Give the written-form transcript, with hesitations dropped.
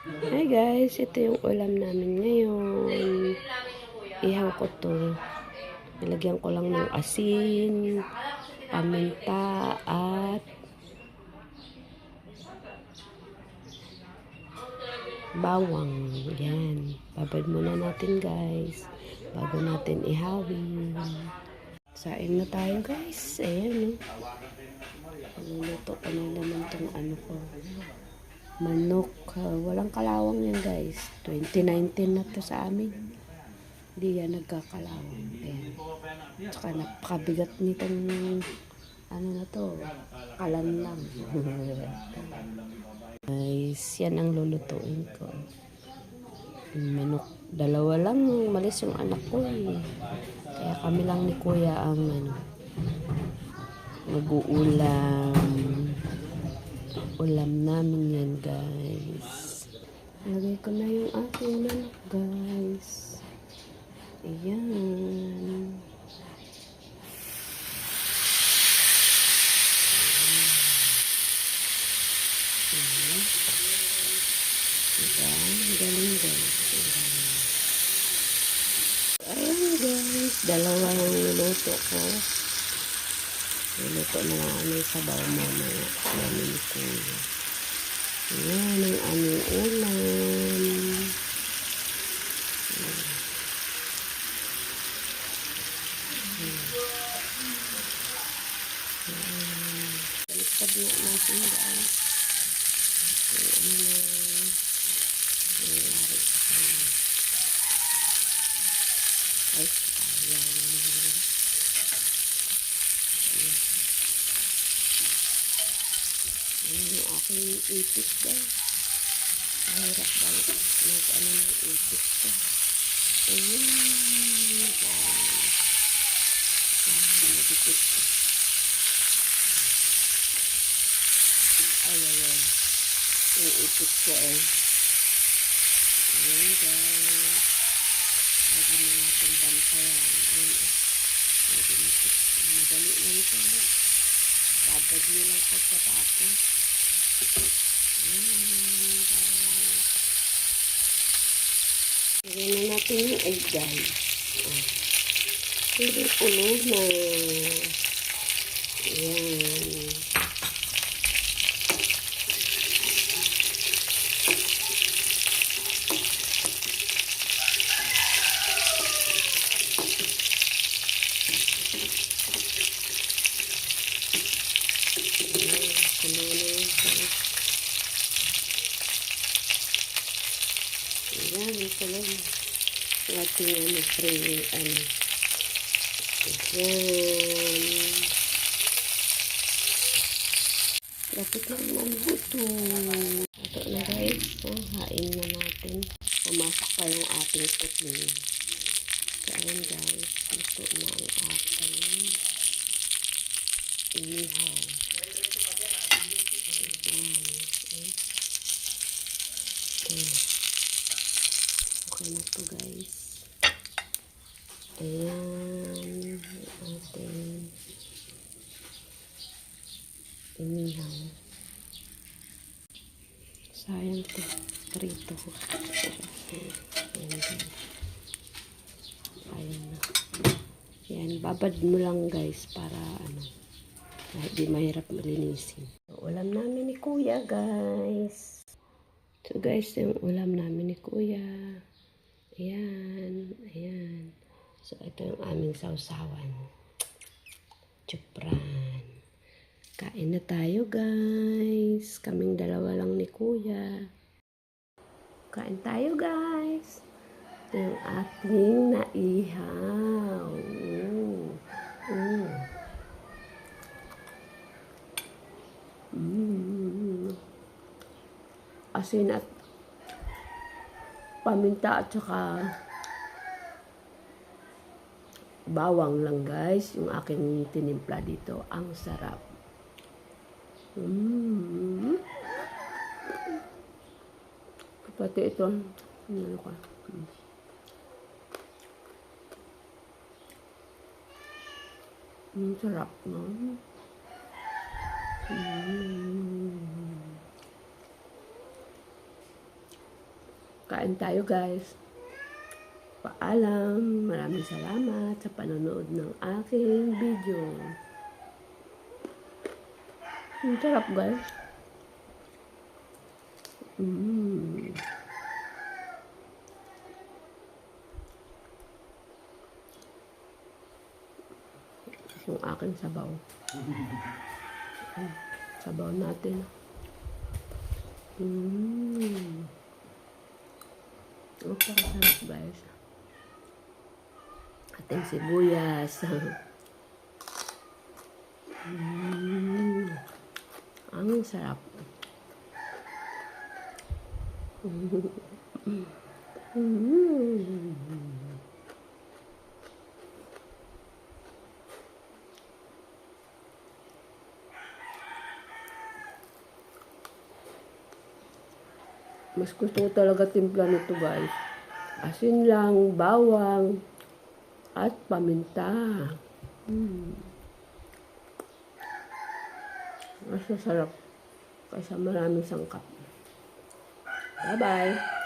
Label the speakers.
Speaker 1: Hi guys, ito yung ulam namin ngayon. Ihaw ko to. Nilagyan ko lang ng asin, paminta, at bawang. Yan. Babad muna natin guys. Bago natin ihawin. Sain na tayo guys. Ayan. Luluto ko na naman itong ano ko. Manok. Walang kalawang yan guys. 2019 na to sa amin. Hindi yan nagkakalawang. Ayan. Tsaka napakabigat nitong ano na to. Kalan lang. Guys, yan ang lulutuin ko. Manok. Dalawa lang. Malis yung anak ko eh. Kaya kami lang ni kuya ang mag-uulam. Ulam namin yan guys. Lagay ko na yung aking manok guys. Ayan. Diba? Galing guys. Ayan guys. Dalawa yung niluto ko. Niluto na lang ano sa sabaw mamaya. Namin ni kuya. Ayan ang aming ulam. Baliktad na natin guys. Ano na nangyari sa kanya. Ay, ayaw. Ayan yung aking ipit guys. Mahirap balik mag-ano ng ipit ko. Ayan. Nagipit ko. Ay. Yung ipit ko eh. Ayan guys. Lagi na natin bantayan. Ayan. Madali lang ito. Babad nyo lang sa tapos. Ayan guys. Lagyan na natin yung egg guys. Hindi puno na. Ayan. Ayan, ito lang. Ating free, Ayan. Lapit na naman ito. Ito na guys. Hain na natin. Pumasok pa yung ating puting. So, ayan guys. Ito na ang ating inihaw. Okay na to guys. Ayan. Ating inihaw. Sayang to. Prito. Ayan na. Ayan. Babad mo lang guys para hindi mahirap malinisin. Ulam namin ni kuya guys. So guys, yung ulam namin ni kuya. Ayan. So ito yung aming sausawan. Chupran. Kain na tayo guys. Kaming dalawa lang ni kuya. Kain tayo guys. Ito yung ating naihaw. Asin at paminta at saka bawang lang guys yung aking tinimpla dito. Ang sarap. Pati ito ano ka. Sarap no. Kain tayo guys. Paalam. Maraming salamat sa panonood ng aking video. Ang sarap guys. Yung aking sabaw. Sabaw natin. Napakasarap guys. Ating sibuyas. Ang sarap. Mas gusto ko talaga timpla nito guys. Asin lang, bawang, at paminta. Mas masarap kaysa maraming sangkap. Bye-bye!